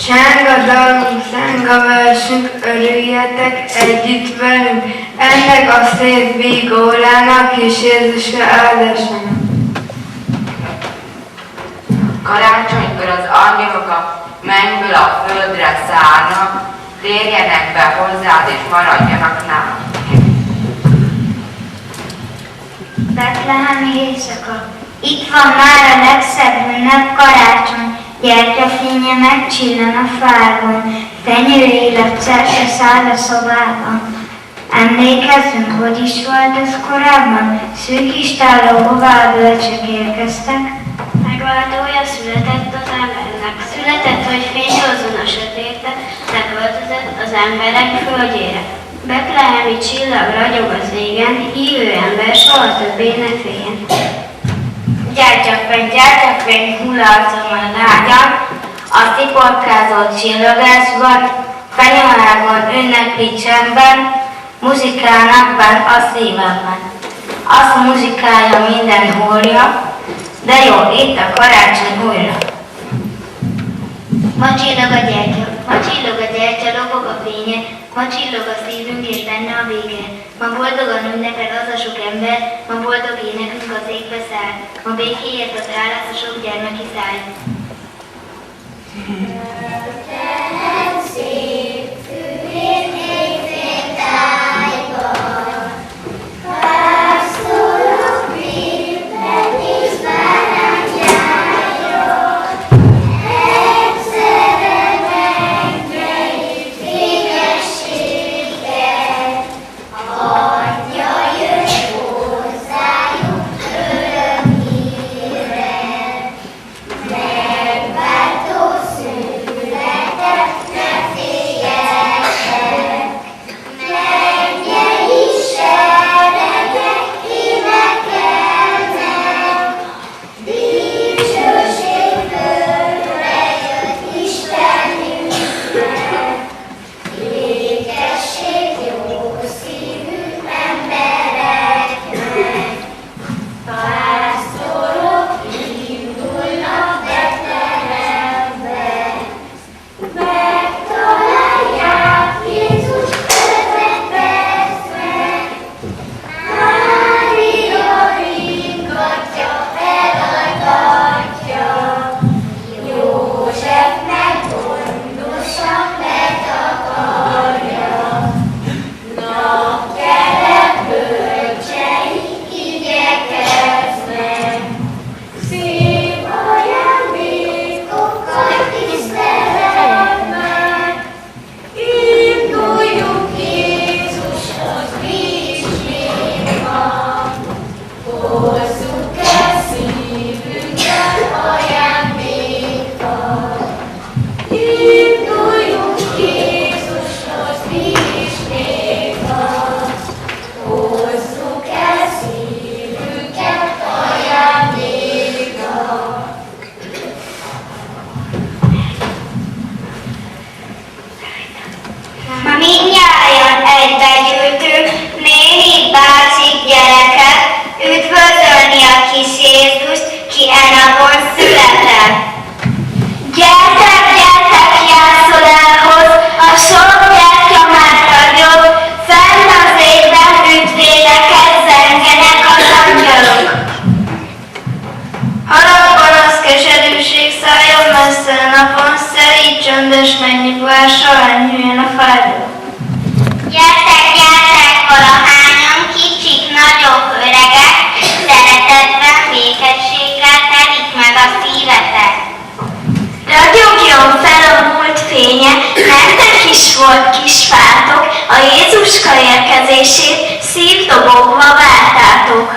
Cseng a dalunk, zeng a versünk, örüljetek együtt velünk, ennek a szép vígórának és Jézusra áldásának. Karácsonykor az angyalok a mennyből a földre szállnak, térjenek be hozzád és maradjanak nálad. Betlehemi éjszaka. Itt van már a legszebb ünnep, karácsony. Gyertyafénye megcsillan a fágon, fenyő illat szerte száll a szobában. Emlékezzünk, hogy is volt ez korábban? Szűk istálló, hová a bölcsek érkeztek. Megváltója született az embernek, született, hogy fényt hozzon a sötétre, leköltözött az emberek földjére. Betlehemi csillag ragyog az égen, hívő ember soha többé ne féljen. Gyertyafény hull arcomon a lágyan, a sziporkázott csillagászban, fenyevágon ünnepli csendben, muzikálnak benn a szívemben. Azt muzikálja minden hólja, de jó, itt a karácsony újra. Ma csillog a gyertya, lobog a fénye, ma csillog a szívünk és benne a vége. Ma boldogan ünnepel az a sok ember, ma boldog énekünk az égbe száll, ma békéért az állat a sok gyermeki száj. Történet szép, fűrét népén tájban, pásztorok vívnek és bárány járjon, egyszerre megnyerjük égességet, adja jön hozzájuk örömhírre. Megváltó született, ne féljetek, mennyei seregek énekelnek, dicsőségből jött Istenünknek, ékesség jó szívű embereknek. Pásztorok indulnak Betlehembe, megtalálják Jézus közepesznek. Mária ringatja, feladhatja, József meg gondosan betakarja. Napkelek bölcsei igyekeznek, szép ajándékokkal tiszteletben. Induljuk Jézushoz, mi is még ma, hozzuk el szívünket ajándékkal. Induljuk Jézushoz, mi is még ma, hozzuk el szívünket ajándékkal. Ma mindnyájan egybegyűltünk, néni, bácsik, gyerekek, üdvözölni a kis Jézust, ki e napon született. Gyertek, gyertek jászoláshoz, a sok gyertya már ragyog, fenn az égben üdvéleket zengenek az angyalok. Haragban az keserűség szálljon messze a napon, szerint csöndes mennyiből során nyújjon a fájdalom. Gyertek, gyertek valahányan, kicsik, nagyok, öregek, szeretetben, békességgel telik meg a szívetek. Ragyogjon fel a múlt fénye, nektek is volt kis fátok, a Jézuska érkezését szívdobogva vártátok.